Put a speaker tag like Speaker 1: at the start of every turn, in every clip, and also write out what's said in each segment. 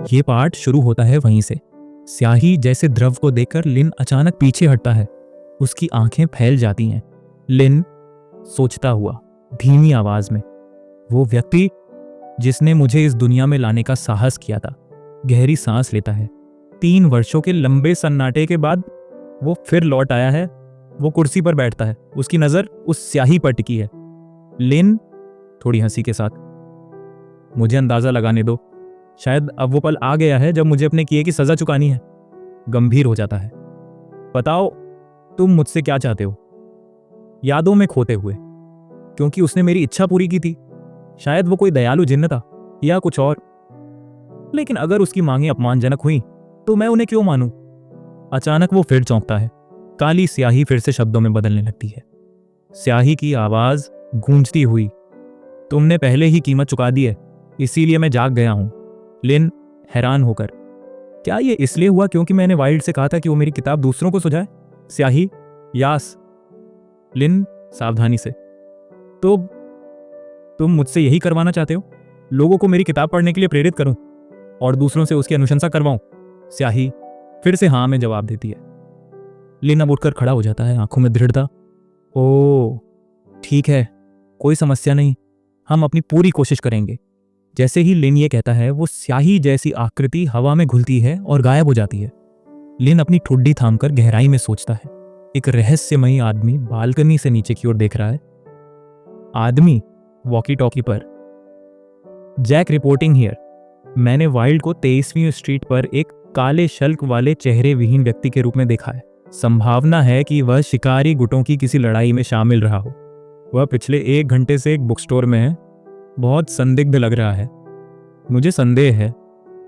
Speaker 1: ये पार्ट शुरू होता है वहीं से। स्याही जैसे द्रव को देखकर लिन अचानक पीछे हटता है। उसकी आंखें फैल जाती हैं। लिन सोचता हुआ धीमी आवाज में, वो व्यक्ति जिसने मुझे इस दुनिया में लाने का साहस किया था। गहरी सांस लेता है। 3 वर्षों के लंबे सन्नाटे के बाद वो फिर लौट आया है। वो कुर्सी पर बैठता है। उसकी नजर उस स्याही पर टिकी है। लिन थोड़ी हंसी के साथ, मुझे अंदाजा लगाने दो, शायद अब वो पल आ गया है जब मुझे अपने किए की सजा चुकानी है। गंभीर हो जाता है। बताओ तुम मुझसे क्या चाहते हो? यादों में खोते हुए, क्योंकि उसने मेरी इच्छा पूरी की थी। शायद वो कोई दयालु जिन्न था या कुछ और, लेकिन अगर उसकी मांगें अपमानजनक हुई तो मैं उन्हें क्यों मानूं? अचानक वो फिर चौंकता है। काली स्याही फिर से शब्दों में बदलने लगती है। स्याही की आवाज गूंजती हुई, तुमने पहले ही कीमत चुका दी है, इसीलिए मैं जाग गया हूं। लिन हैरान होकर, क्या ये इसलिए हुआ क्योंकि मैंने वाइल्ड से कहा था कि वो मेरी किताब दूसरों को सुझाए? स्याही, यास। लिन सावधानी से, तो तुम मुझसे यही करवाना चाहते हो? लोगों को मेरी किताब पढ़ने के लिए प्रेरित करूं और दूसरों से उसकी अनुशंसा करवाऊं? स्याही फिर से हाँ में जवाब देती है। लिन अब उठकर खड़ा हो जाता है, आंखों में दृढ़ता। ओ ठीक है, कोई समस्या नहीं, हम अपनी पूरी कोशिश करेंगे। जैसे ही लिन ये कहता है, वो स्याही जैसी आकृति हवा में घुलती है और गायब हो जाती है। लिन अपनी ठुड्डी थामकर गहराई में सोचता है। एक रहस्यमयी आदमी बालकनी से नीचे की ओर देख रहा है। आदमी वॉकी टॉकी पर, जैक रिपोर्टिंग हियर। मैंने वाइल्ड को 23वीं स्ट्रीट पर एक काले शल्क वाले चेहरे विहीन व्यक्ति के रूप में देखा है। संभावना है कि वह शिकारी गुटों की किसी लड़ाई में शामिल रहा हो। वह पिछले 1 घंटे से एक बुक स्टोर में है। बहुत संदिग्ध लग रहा है। मुझे संदेह है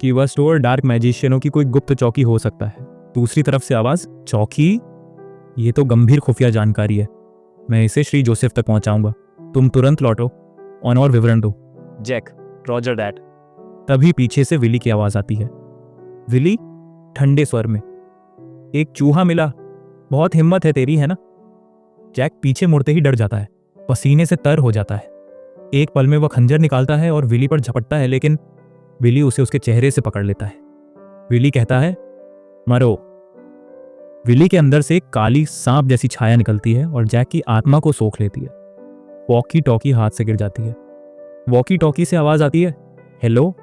Speaker 1: कि वह स्टोर डार्क मैजिशियनों की कोई गुप्त चौकी हो सकता है। दूसरी तरफ से आवाज, चौकी? ये तो गंभीर खुफिया जानकारी है। मैं इसे श्री जोसेफ तक पहुंचाऊंगा। तुम तुरंत लौटो और विवरण दो। Jack, roger that. तभी पीछे से विली की आवाज आती है। विली ठंडे स्वर में, एक चूहा मिला। बहुत हिम्मत है तेरी, है ना? जैक पीछे मुड़ते ही डर जाता है, पसीने से तर हो जाता है। एक पल में वह खंजर निकालता है और विली पर झपटता है, लेकिन विली उसे उसके चेहरे से पकड़ लेता है। विली कहता है, मरो। विली के अंदर से एक काली सांप जैसी छाया निकलती है और जैक की आत्मा को सोख लेती है। वॉकी टॉकी हाथ से गिर जाती है। वॉकी टॉकी से आवाज आती है, हेलो?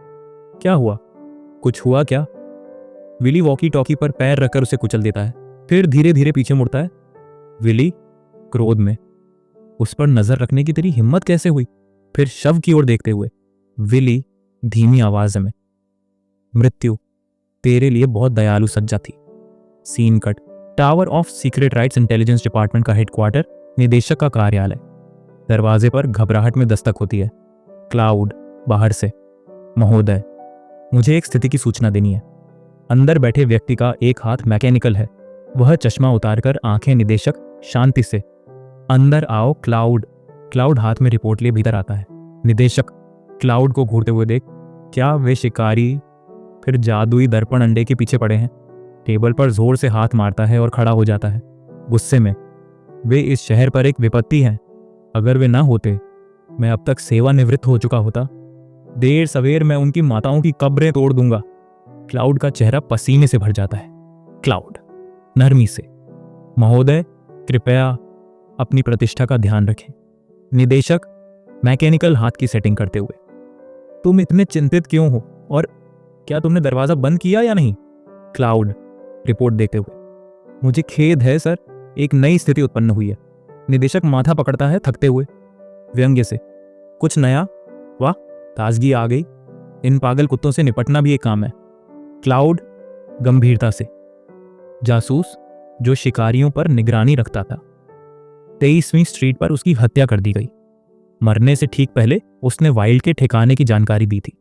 Speaker 1: क्या हुआ? कुछ हुआ क्या? विली वॉकी टॉकी पर पैर रखकर उसे कुचल देता है, फिर धीरे धीरे पीछे मुड़ता है। विली क्रोध में, उस पर नजर रखने की तेरी हिम्मत कैसे हुई? फिर शव की ओर देखते हुए, विली धीमी आवाज में, मृत्यु तेरे लिए बहुत दयालु सज्जा थी। Scene cut. Tower of secret rights intelligence department का हेडक्वार्टर, निदेशक का कार्यालय। दरवाजे पर घबराहट में दस्तक होती है। क्लाउड बाहर से, महोदय, मुझे एक स्थिति की सूचना देनी है। अंदर बैठे व्यक्ति का एक हाथ मैकेनिकल है। वह चश्मा उतारकर आंखें निदेशक, शांति से। अंदर आओ क्लाउड। क्लाउड हाथ में रिपोर्ट लिए भीतर आता है। निदेशक क्लाउड को घूरते हुए देख, क्या वे शिकारी फिर जादुई दर्पण अंडे के पीछे पड़े हैं? टेबल पर जोर से हाथ मारता है और खड़ा हो जाता है, गुस्से में। वे इस शहर पर एक विपत्ति हैं। अगर वे ना होते, मैं अब तक सेवानिवृत्त हो चुका होता। देर सवेर मैं उनकी माताओं की कब्रें तोड़ दूंगा। क्लाउड का चेहरा पसीने से भर जाता है। क्लाउड नरमी से, महोदय, कृपया अपनी प्रतिष्ठा का ध्यान रखें। निदेशक मैकेनिकल हाथ की सेटिंग करते हुए, तुम इतने चिंतित क्यों हो और क्या तुमने दरवाजा बंद किया या नहीं? क्लाउड रिपोर्ट देते हुए, मुझे खेद है सर, एक नई स्थिति उत्पन्न हुई है। निदेशक माथा पकड़ता है थकते हुए, व्यंग्य से, कुछ नया? वाह, ताजगी आ गई। इन पागल कुत्तों से निपटना भी एक काम है। क्लाउड गंभीरता से, जासूस जो शिकारियों पर निगरानी रखता था। 23वीं स्ट्रीट पर उसकी हत्या कर दी गई। मरने से ठीक पहले उसने वाइल्ड के ठिकाने की जानकारी दी थी।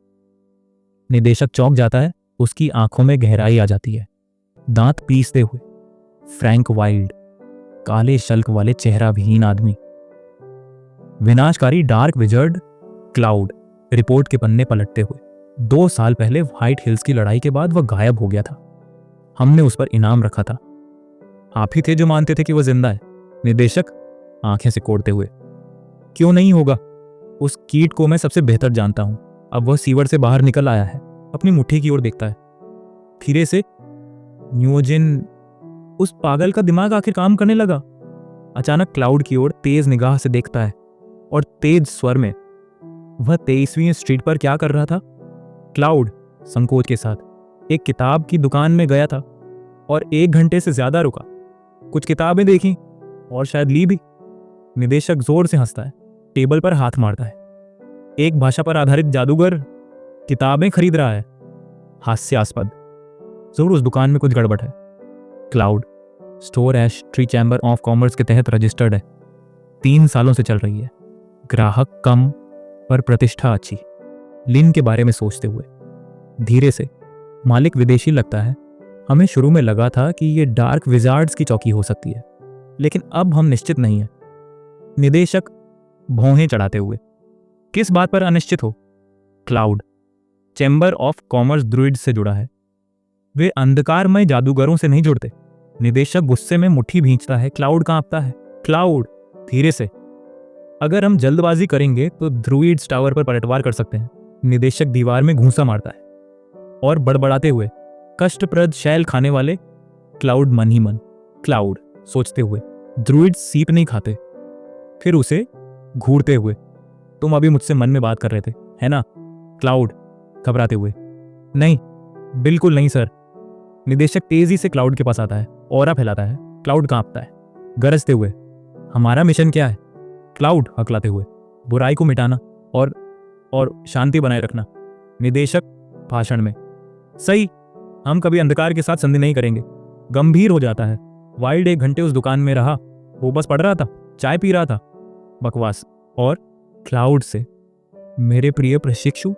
Speaker 1: निदेशक चौंक जाता है, उसकी आंखों में गहराई आ जाती है। दांत पीसते हुए, फ्रैंक वाइल्ड, काले शल्क वाले चेहरा विहीन आदमी, विनाशकारी डार्क विजर्ड। क्लाउड रिपोर्ट के पन्ने पलटते हुए, 2 साल पहले व्हाइट हिल्स की लड़ाई के बाद वह गायब हो गया था। हमने उस पर इनाम रखा था। आप ही थे जो मानते थे कि वह जिंदा है। निदेशक आंखें सिकोड़ते हुए, क्यों नहीं होगा? उस कीट को मैं सबसे बेहतर जानता हूं। अब वह सीवर से बाहर निकल आया है। अपनी मुट्ठी की ओर देखता है। धीरे से न्यूजिन, उस पागल का दिमाग आखिर काम करने लगा। अचानक क्लाउड की ओर तेज निगाह से देखता है और तेज स्वर में, वह 23वीं स्ट्रीट पर क्या कर रहा था? क्लाउड संकोच के साथ एक किताब की दुकान में गया था और 1 घंटे से ज्यादा रुका। कुछ किताबें देखी और शायद ली भी। निदेशक जोर से हंसता है, टेबल पर हाथ मारता है। एक भाषा पर आधारित जादूगर किताबें खरीद रहा है? हास्यास्पद। जरूर उस दुकान में कुछ गड़बड़ है। Cloud store Ash Tree Chamber of Commerce के तहत रजिस्टर्ड है। 3 सालों से चल रही है। ग्राहक कम पर प्रतिष्ठा अच्छी। लिन के बारे में सोचते हुए धीरे से, मालिक विदेशी लगता है। हमें शुरू में लगा था कि ये डार्क विजार्ड्स की चौकी हो सकती है, लेकिन अब हम निश्चित नहीं है। निदेशक भौहें चढ़ाते हुए, किस बात पर अनिश्चित हो? क्लाउड चैम्बर ऑफ कॉमर्स ड्रुइड से जुड़ा है। वे अंधकारमय जादूगरों से नहीं जुड़ते। निदेशक गुस्से में मुट्ठी भींचता है। क्लाउड कांपता है। क्लाउड धीरे से, अगर हम जल्दबाजी करेंगे तो ड्रुइड्स टावर पर पलटवार कर सकते हैं। निदेशक दीवार में घूंसा मारता है और बड़बड़ाते हुए, कष्टप्रद शैल खाने वाले। क्लाउड मन ही मन, क्लाउड सोचते हुए, ड्रुइड्स सीप नहीं खाते। फिर उसे घूरते हुए, तुम अभी मुझसे मन में बात कर रहे थे, है ना? क्लाउड घबराते हुए, नहीं, बिल्कुल नहीं सर। निदेशक तेजी से क्लाउड के पास आता है, ऑरा फैलाता है। क्लाउड कांपता है, गरजते हुए, हमारा मिशन क्या है? क्लाउड हकलाते हुए, बुराई को मिटाना और शांति बनाए रखना। निदेशक भाषण में, सही, हम कभी अंधकार के साथ संधि नहीं करेंगे। गंभीर हो जाता है। वाइल्ड 1 घंटे उस दुकान में रहा। वो बस पढ़ रहा था, चाय पी रहा था। बकवास। और क्लाउड से, मेरे प्रिय प्रशिक्षु,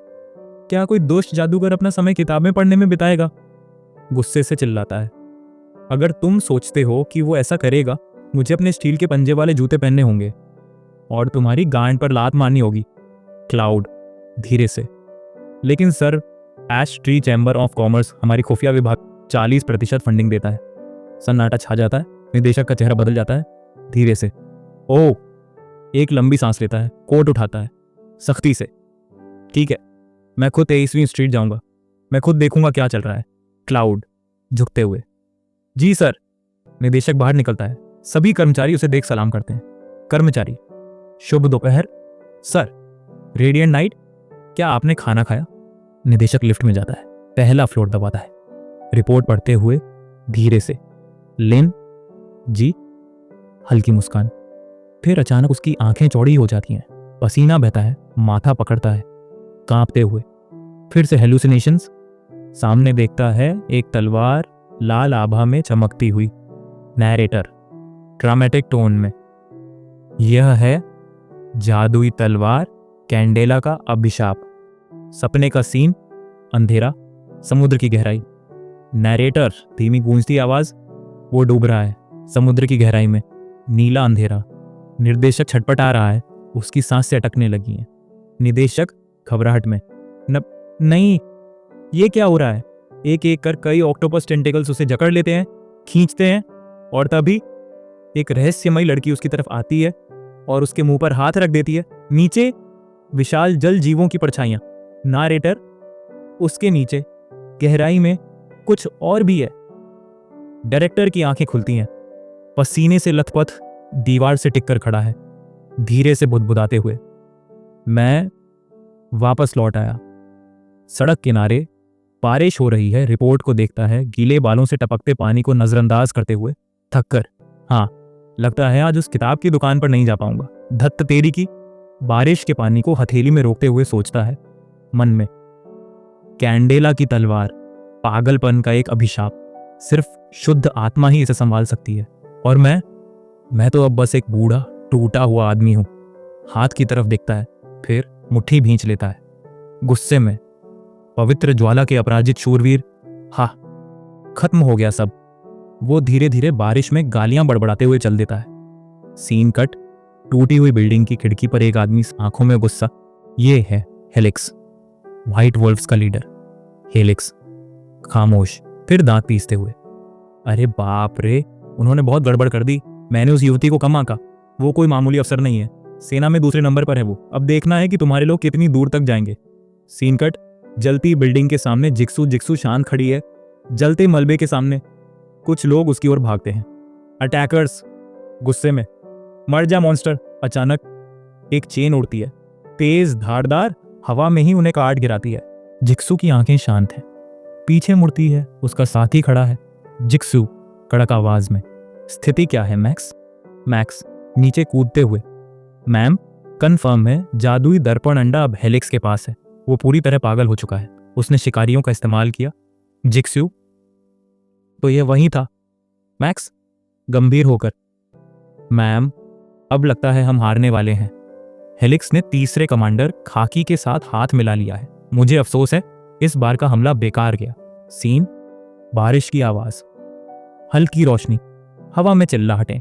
Speaker 1: क्या कोई दुष्ट जादूगर अपना समय किताबें पढ़ने में बिताएगा? गुस्से से चिल्लाता है, अगर तुम सोचते हो कि वो ऐसा करेगा, मुझे अपने स्टील के पंजे वाले जूते पहनने होंगे और तुम्हारी गांड पर लात मारनी होगी। क्लाउड धीरे से, लेकिन sir, Ash Tree Chamber of Commerce हमारी खुफिया विभाग 40% फंडिंग देता है। सन्नाटा छा जाता है। निदेशक का चेहरा बदल जाता है। धीरे से, ओह, एक लंबी सांस लेता है, कोट उठाता है सख्ती से, ठीक है, मैं खुद 23वीं स्ट्रीट जाऊंगा, मैं खुद देखूंगा क्या चल रहा है। क्लाउड झुकते हुए, जी सर। निदेशक बाहर निकलता है। सभी कर्मचारी उसे देख सलाम करते हैं। कर्मचारी, शुभ दोपहर सर। रेडिएंट नाइट, क्या आपने खाना खाया? निदेशक लिफ्ट में जाता है, पहला फ्लोर दबाता है। रिपोर्ट पढ़ते हुए धीरे से, लिन जी। हल्की मुस्कान। फिर अचानक उसकी आंखें चौड़ी हो जाती हैं। पसीना बहता है, माथा पकड़ता है, कांपते हुए। फिर से हेलुसिनेशंस। सामने देखता है एक तलवार लाल आभा में चमकती हुई। नैरेटर ड्रामेटिक टोन में, यह है जादुई तलवार कैंडेला का अभिशाप। सपने का सीन, अंधेरा, समुद्र की गहराई। नैरेटर धीमी गूंजती आवाज, वो डूब रहा है समुद्र की गहराई में, नीला अंधेरा। निर्देशक छटपटा रहा है, उसकी सांसें अटकने लगी हैं। निदेशक घबराहट में, नहीं, ये क्या हो रहा है? एक एक कर कई ऑक्टोपस टेंटिकल्स उसे जकड़ लेते हैं, खींचते हैं, और तभी एक रहस्यमयी लड़की उसकी तरफ आती है और उसके मुंह पर हाथ रख देती है। नीचे विशाल जल जीवों की परछाइयां। नारेटर, उसके नीचे गहराई में कुछ और भी है। डायरेक्टर की आंखें खुलती हैं। पसीने से लथपथ दीवार से टिककर खड़ा है, धीरे से बुदबुदाते हुए। मैं वापस लौट आया। सड़क किनारे बारिश हो रही है। रिपोर्ट को देखता है, गीले बालों से टपकते पानी को नजरअंदाज करते हुए। थककर, हाँ, लगता है आज उस किताब की दुकान पर नहीं जा पाऊंगा। धत्त तेरी की। बारिश के पानी को हथेली में रोकते हुए सोचता है मन में, कैंडेला की तलवार, पागलपन का एक अभिशाप। सिर्फ शुद्ध आत्मा ही इसे संभाल सकती है। और मैं तो अब बस एक बूढ़ा टूटा हुआ आदमी हूं। हाथ की तरफ देखता है, फिर मुट्ठी भींच लेता है गुस्से में। पवित्र ज्वाला के अपराजित शूरवीर, हा, खत्म हो गया सब। वो धीरे धीरे बारिश में गालियां बड़बड़ाते हुए चल देता है। Scene cut. टूटी हुई बिल्डिंग की खिड़की पर एक आदमी, आंखों में गुस्सा। ये है हेलिक्स, व्हाइट वुल्फ्स का लीडर। हेलिक्स खामोश, फिर दांत पीसते हुए, अरे बाप रे, उन्होंने बहुत गड़बड़ कर दी। मैंने उस युवती को कम आंका। वो कोई मामूली अफसर नहीं है, सेना में दूसरे नंबर पर है वो। अब देखना है कि तुम्हारे लोग कितनी दूर तक जाएंगे। Scene cut. जलती बिल्डिंग के सामने जिक्सू शांत खड़ी है, जलते मलबे के सामने। कुछ लोग उसकी ओर भागते हैं। अटैकर्स, गुस्से में, मर जा मॉन्स्टर। अचानक एक चेन उड़ती है, तेज धारदार, हवा में ही उन्हें काट गिराती है। जिक्सू की आंखें शांत हैं। पीछे मुड़ती है, उसका साथी खड़ा है। जिक्सू कड़क आवाज में, स्थिति क्या है मैक्स? मैक्स नीचे कूदते हुए, मैम कन्फर्म है, जादुई दर्पण अंडा अब हेलिक्स के पास है। वो पूरी तरह पागल हो चुका है, उसने शिकारियों का इस्तेमाल किया। जिक्सू, तो ये वही था। मैक्स गंभीर होकर, मैम अब लगता है हम हारने वाले हैं। हेलिक्स ने तीसरे कमांडर खाकी के साथ हाथ मिला लिया है। मुझे अफसोस है, इस बार का हमला बेकार गया। सीन, बारिश की आवाज, हल्की रोशनी, हवा में चिल्लाहटें,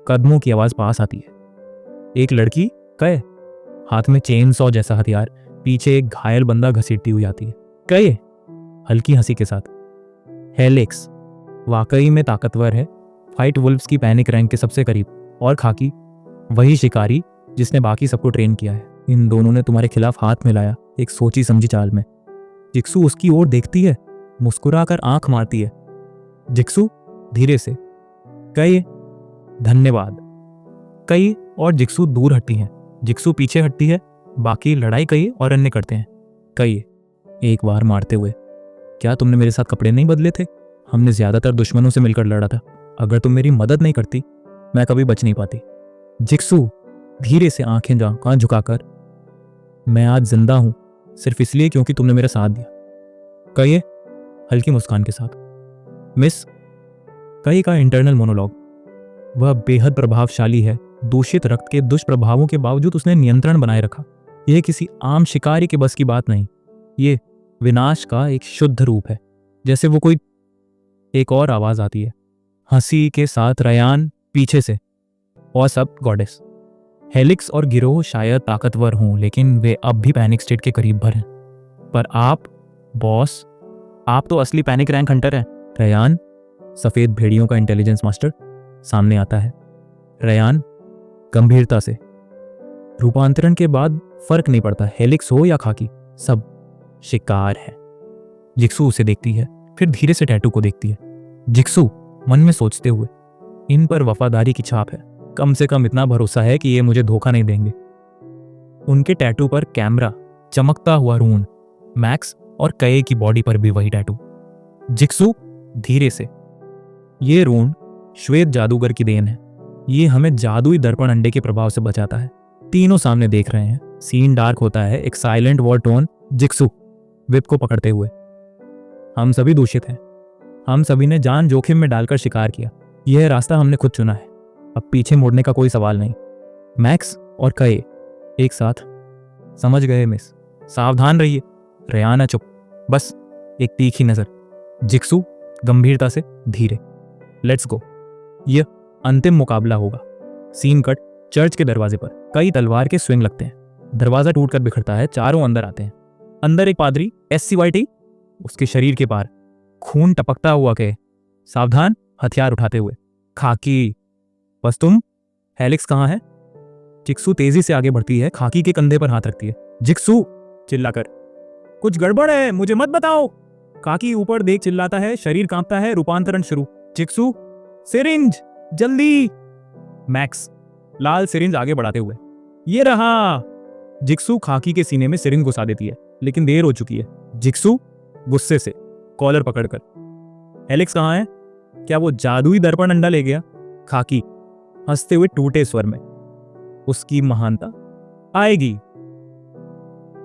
Speaker 1: कदमों की आवाज पास आती है। एक लड़की कहे, हाथ में चेन सॉ जैसा हथियार, पीछे एक घायल बंदा घसीटती हुई आती है। कहे हल्की हंसी के साथ, हेलिक्स वाकई में ताकतवर है, फाइट वुल्व्स की पैनिक रैंक के सबसे करीब। और खाकी, वही शिकारी जिसने बाकी सबको ट्रेन किया है। इन दोनों ने तुम्हारे खिलाफ हाथ मिलाया, एक सोची समझी चाल में। जिक्सू उसकी ओर देखती है, मुस्कुराकर आंख मारती है। जिक्सू धीरे से, कई धन्यवाद। कई और जिक्सू दूर हटती हैं। जिक्सू पीछे हटती है, बाकी लड़ाई कई और अन्य करते हैं। कई एक बार मारते हुए, क्या तुमने मेरे साथ कपड़े नहीं बदले थे? हमने ज्यादातर दुश्मनों से मिलकर लड़ा था। अगर तुम मेरी मदद नहीं करती, मैं कभी बच नहीं पाती। जिक्सू धीरे से आंखें झुकाकर, मैं आज जिंदा हूं सिर्फ इसलिए क्योंकि तुमने मेरा साथ दिया। कहिए हल्की मुस्कान के साथ। मिस कई का इंटरनल मोनोलॉग, वह बेहद प्रभावशाली है। दूषित रक्त के दुष्प्रभावों के बावजूद उसने नियंत्रण बनाए रखा। यह किसी आम शिकारी के बस की बात नहीं, ये विनाश का एक शुद्ध रूप है। जैसे वो कोई, एक और आवाज आती है, हंसी के साथ रयान पीछे से, और सब गॉडेस। हेलिक्स और गिरोह शायद ताकतवर हों, लेकिन वे अब भी पैनिक स्टेट के करीब भर हैं। पर आप बॉस, आप तो असली पैनिक रैंक हंटर हैं। रयान, सफेद भेड़ियों का इंटेलिजेंस मास्टर, सामने आता है। रयान गंभीरता से, रूपांतरण के बाद फर्क नहीं पड़ता, हेलिक्स हो या खाकी, सब शिकार है। जिक्सू उसे देखती है, फिर धीरे से टैटू को देखती है। जिक्सू मन में सोचते हुए, इन पर वफादारी की छाप है, कम से कम इतना भरोसा है कि ये मुझे धोखा नहीं देंगे। उनके टैटू पर कैमरा, चमकता हुआ रून, मैक्स और कये की बॉडी पर भी वही टैटू। जिक्सू धीरे से, ये रून श्वेत जादूगर की देन है, ये हमें जादुई दर्पण अंडे के प्रभाव से बचाता है। तीनों सामने देख रहे हैं, सीन डार्क होता है, एक साइलेंट वॉर टोन। जिक्सू विप को पकड़ते हुए, हम सभी दूषित हैं, हम सभी ने जान जोखिम में डालकर शिकार किया, यह रास्ता हमने खुद चुना है, अब पीछे मुड़ने का कोई सवाल नहीं। मैक्स और कये एक साथ, समझ गए मिस, सावधान रहिए। रयाना चुप, बस एक तीखी नजर। जिक्सू गंभीरता से, धीरे, लेट्स गो, यह अंतिम मुकाबला होगा। सीन कट, चर्च के दरवाजे पर कई तलवार के स्विंग लगते हैं, दरवाजा टूटकर बिखरता है, चारों अंदर आते हैं। अंदर एक पादरी, SCYT, उसके शरीर के पार खून टपकता हुआ कहे, सावधान, हथियार उठाते हुए। खाकी, बस तुम, हेलिक्स कहाँ है? जिक्सू तेजी से आगे बढ़ती है, खाकी के कंधे पर हाथ रखती है। जिक्सू चिल्लाकर, कुछ गड़बड़ है, मुझे मत बताओ। खाकी ऊपर देख चिल्लाता है, शरीर कांपता है, रूपांतरण शुरू। जिक्सू, सिरिंज, जल्दी। मैक्स लाल सिरिंज आगे बढ़ाते हुए, ये रहा। जिक्सू खाकी के सीने में सिरिंज घुसा देती है, लेकिन देर हो चुकी है। जिक्सू गुस्से से कॉलर पकड़कर, हेलिक्स कहाँ है? क्या वो जादुई दर्पण अंडा ले गया? खाकी हंसते हुए टूटे स्वर में, उसकी महानता आएगी।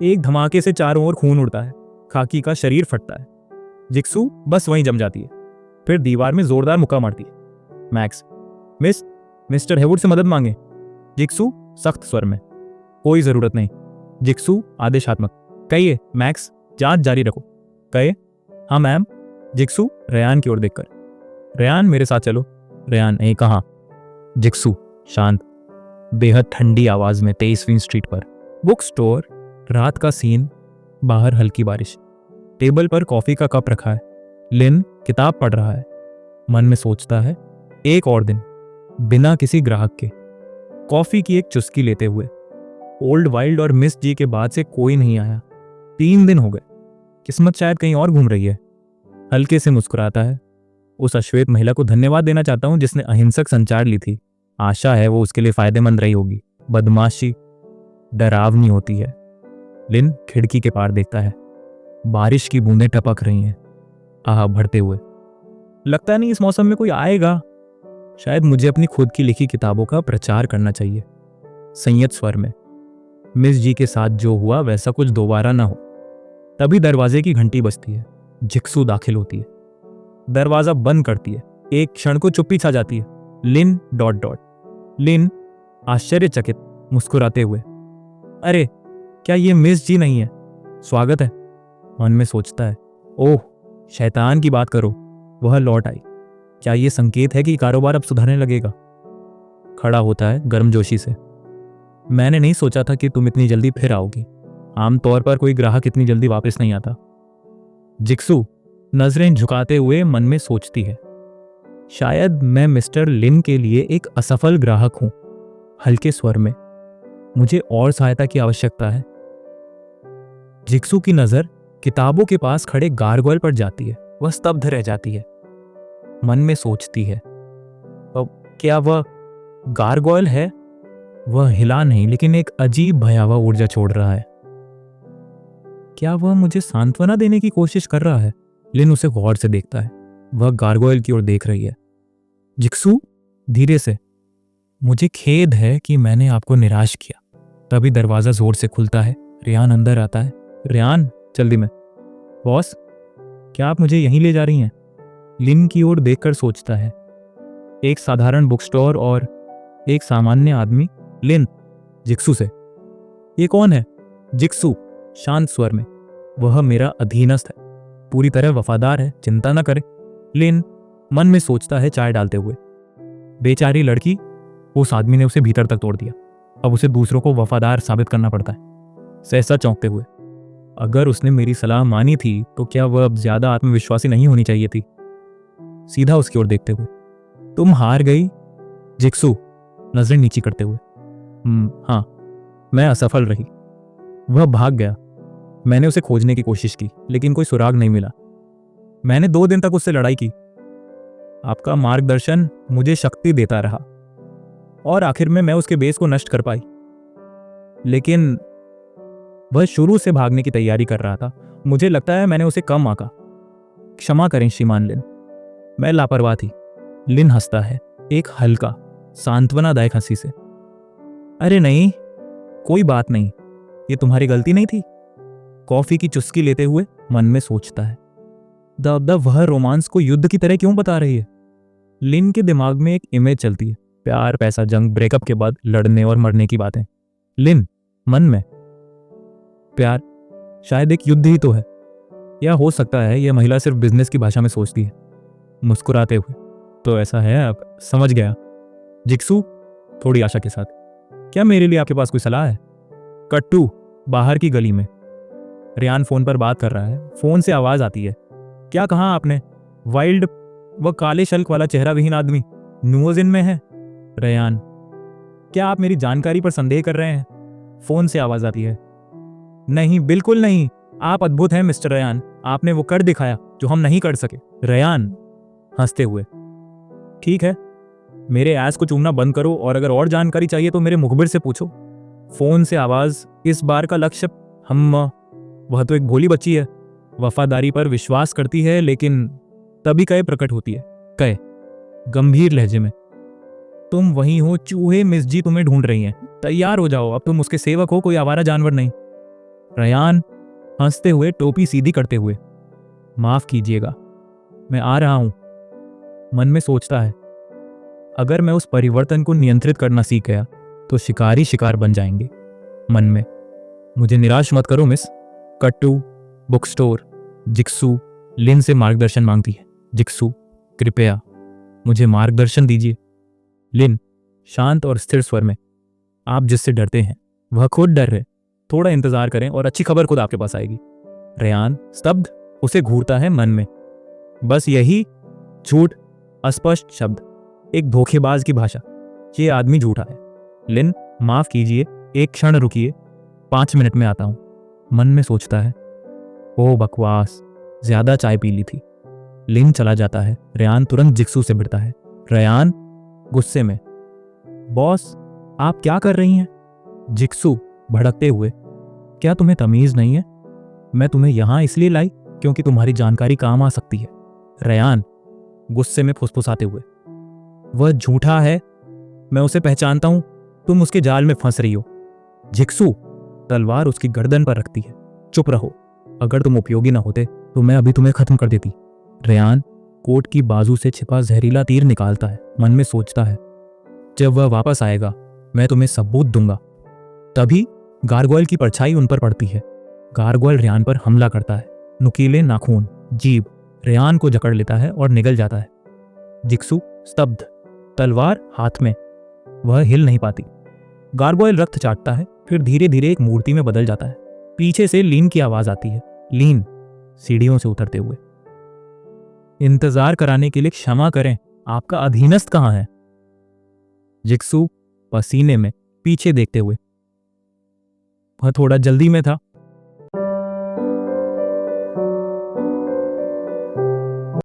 Speaker 1: एक धमाके से चारों ओर खून उड़ता है, खाकी का शरीर फटता है। जिक्सू बस वहीं जम जाती है, फिर दीवार में जोरदार मुक्का मारती है। मैक्स, मिस्टर हेवुड से मदद मांगे। जिक्सू सख्त स्वर में, कोई जरूरत नहीं। जिक्सू आदेशात्मक, कहिए मैक्स, जांच जारी रखो। कहे, हाँ मैम। जिक्सू रयान की ओर देखकर, रयान मेरे साथ चलो। रयान, ए कहाँ? जिक्सू शांत, बेहद ठंडी आवाज में, 23वीं स्ट्रीट पर। बुक स्टोर, रात का सीन, बाहर हल्की बारिश, टेबल पर कॉफी का कप रखा है। लिन किताब पढ़ रहा है, मन में सोचता है, एक और दिन बिना किसी ग्राहक के, कॉफी की एक चुस्की लेते हुए। ओल्ड वाइल्ड और मिस जी के बाद से कोई नहीं आया, 3 दिन हो गए। किस्मत शायद कहीं और घूम रही है। हल्के से मुस्कुराता है। उस अश्वेत महिला को धन्यवाद देना चाहता हूं जिसने अहिंसक संचार ली थी। आशा है वो उसके लिए फायदेमंद रही होगी। बदमाशी डरावनी होती है। लिन खिड़की के पार देखता है। बारिश की बूंदें टपक रही हैं, आह भरते हुए। लगता नहीं इस मौसम में कोई आएगा। शायद मुझे अपनी खुद की लिखी किताबों का प्रचार करना चाहिए। संयत स्वर में, मिस जी के साथ जो हुआ वैसा कुछ दोबारा ना हो। तभी दरवाजे की घंटी बजती है। जिक्सू दाखिल होती है। दरवाजा बंद करती है। एक क्षण को चुप्पी छा जाती है। लिन ... लिन आश्चर्यचकित मुस्कुराते हुए, अरे क्या ये मिस जी नहीं है? स्वागत है। मन में सोचता है, ओह शैतान की बात करो, वह लौट आई। क्या ये संकेत है कि कारोबार अब सुधरने लगेगा? खड़ा होता है गर्मजोशी से। मैंने नहीं सोचा था कि तुम इतनी जल्दी फिर आओगी। आमतौर पर कोई ग्राहक इतनी जल्दी वापस नहीं आता। जिक्सू नजरें झुकाते हुए मन में सोचती है, शायद मैं मिस्टर लिन के लिए एक असफल ग्राहक हूं। हल्के स्वर में, मुझे और सहायता की आवश्यकता है। जिक्सू की नजर किताबों के पास खड़े गार्गोयल पर जाती है। वह स्तब्ध रह जाती है। मन में सोचती है, क्या वह गार्गोयल है? वह हिला नहीं, लेकिन एक अजीब भयावह ऊर्जा छोड़ रहा है। क्या वह मुझे सांत्वना देने की कोशिश कर रहा है? लिन उसे गौर से देखता है। वह गार्गोयल की ओर देख रही है। जिक्सू धीरे से, मुझे खेद है कि मैंने आपको निराश किया। तभी दरवाजा जोर से खुलता है। रेयान अंदर आता है। रेयान जल्दी में। बॉस, क्या आप मुझे यहीं ले जा रही हैं? लिन की ओर देखकर सोचता है, एक साधारण बुक स्टोर और एक सामान्य आदमी। लिन जिक्सू से, ये कौन है? जिक्सू शांत स्वर में, वह मेरा अधीनस्थ है, पूरी तरह वफादार है, चिंता न करे। लिन मन में सोचता है चाय डालते हुए, बेचारी लड़की, उस आदमी ने उसे भीतर तक तोड़ दिया। अब उसे दूसरों को वफादार साबित करना पड़ता है। सहसा चौंकते हुए, अगर उसने मेरी सलाह मानी थी तो क्या वह अब ज्यादा आत्मविश्वासी नहीं होनी चाहिए थी? सीधा उसकी ओर देखते हुए, तुम हार गई जिक्सू, नजरें नीची करते हुए। हाँ, मैं असफल रही। वह भाग गया। मैंने उसे खोजने की कोशिश की, लेकिन कोई सुराग नहीं मिला। मैंने 2 दिन तक उससे लड़ाई की। आपका मार्गदर्शन मुझे शक्ति देता रहा और आखिर में मैं उसके बेस को नष्ट कर पाई। लेकिन वह शुरू से भागने की तैयारी कर रहा था। मुझे लगता है मैंने उसे कम आंका। क्षमा करें श्रीमान लिन, मैं लापरवाह थी। लिन हंसता है, एक हल्का सांत्वनादायक हंसी से। अरे नहीं, कोई बात नहीं, ये तुम्हारी गलती नहीं थी। कॉफी की चुस्की लेते हुए मन में सोचता है, द वह रोमांस को युद्ध की तरह क्यों बता रही है? लिन के दिमाग में एक इमेज चलती है, प्यार, पैसा, जंग, ब्रेकअप के बाद लड़ने और मरने की बातें। लिन मन में, प्यार शायद एक युद्ध ही तो है, या हो सकता है यह महिला सिर्फ बिजनेस की भाषा में सोचती है। मुस्कुराते हुए, तो ऐसा है, अब समझ गया। जिक्सू थोड़ी आशा के साथ, क्या मेरे लिए आपके पास कोई सलाह है? कट्टू बाहर की गली में, रेयान फोन पर बात कर रहा है। फोन से आवाज आती है, क्या कहा आपने? वाइल्ड, वह काले शल्क वाला चेहरा विहीन आदमी न्यूजिन में है। रेयान, क्या आप मेरी जानकारी पर संदेह कर रहे हैं? फोन से आवाज आती है, नहीं बिल्कुल नहीं, आप अद्भुत हैं मिस्टर रेयान, आपने वो कर दिखाया जो हम नहीं कर सके। रेयान हंसते हुए, ठीक है, मेरे ऐस को चूमना बंद करो और अगर और जानकारी चाहिए तो मेरे मुखबिर से पूछो। फोन से आवाज, इस बार का लक्ष्य हम, वह तो एक भोली बच्ची है, वफादारी पर विश्वास करती है, लेकिन तभी कय प्रकट होती है। कय गंभीर लहजे में, तुम वही हो, चूहे मिस जी तुम्हें ढूंढ रही हैं, तैयार हो जाओ, अब तुम उसके सेवक हो, कोई आवारा जानवर नहीं। रेयान हंसते हुए, टोपी सीधी करते हुए, माफ कीजिएगा, मैं आ रहा हूं। मन में सोचता है, अगर मैं उस परिवर्तन को नियंत्रित करना सीख गया तो शिकारी शिकार बन जाएंगे। मन में, मुझे निराश मत करो मिस। कट्टू बुक स्टोर, जिक्सू लिन से मार्गदर्शन मांगती है। जिक्सू, कृपया मुझे मार्गदर्शन दीजिए। लिन शांत और स्थिर स्वर में, आप जिससे डरते हैं वह खुद डर है, थोड़ा इंतजार करें और अच्छी खबर खुद आपके पास आएगी। रेयान स्तब्ध, उसे घूरता है मन में, बस यही झूठ, अस्पष्ट शब्द, एक धोखेबाज की भाषा, ये आदमी झूठा है। लिन माफ कीजिए, एक क्षण रुकिए, 5 मिनट में आता हूं। मन में सोचता है, ओ बकवास, ज्यादा चाय पी ली थी। लिन चला जाता है। रेयान तुरंत जिक्सू से भिड़ता है। रेयान गुस्से में, बॉस आप क्या कर रही हैं? जिक्सू भड़कते हुए, क्या तुम्हें तमीज नहीं है? मैं तुम्हें यहां इसलिए लाई क्योंकि तुम्हारी जानकारी काम आ सकती है। रेयान गुस्से में फुसफुसाते हुए, वह झूठा है, मैं उसे पहचानता हूं, तुम उसके जाल में फंस रही हो। जिक्सू तलवार उसकी गर्दन पर रखती है, चुप रहो, अगर तुम उपयोगी ना होते तो मैं अभी तुम्हें खत्म कर देती। रेयान कोट की बाजू से छिपा जहरीला तीर निकालता है। मन में सोचता है, जब वह वापस आएगा मैं तुम्हें सबूत दूंगा। तभी गारगोयल की परछाई उन पर पड़ती है। गारगोयल रेयान पर हमला करता है। नुकीले नाखून, जीभ रेयान को जकड़ लेता है और निगल जाता है। जिक्सू स्तब्ध, तलवार हाथ में, वह हिल नहीं पाती। गारगोयल रक्त चाटता है, फिर धीरे धीरे एक मूर्ति में बदल जाता है। पीछे से लीन की आवाज आती है। लीन सीढ़ियों से उतरते हुए, इंतजार कराने के लिए क्षमा करें, आपका अधीनस्थ कहां है? जिक्सू पसीने में पीछे देखते हुए, वह थोड़ा जल्दी में था,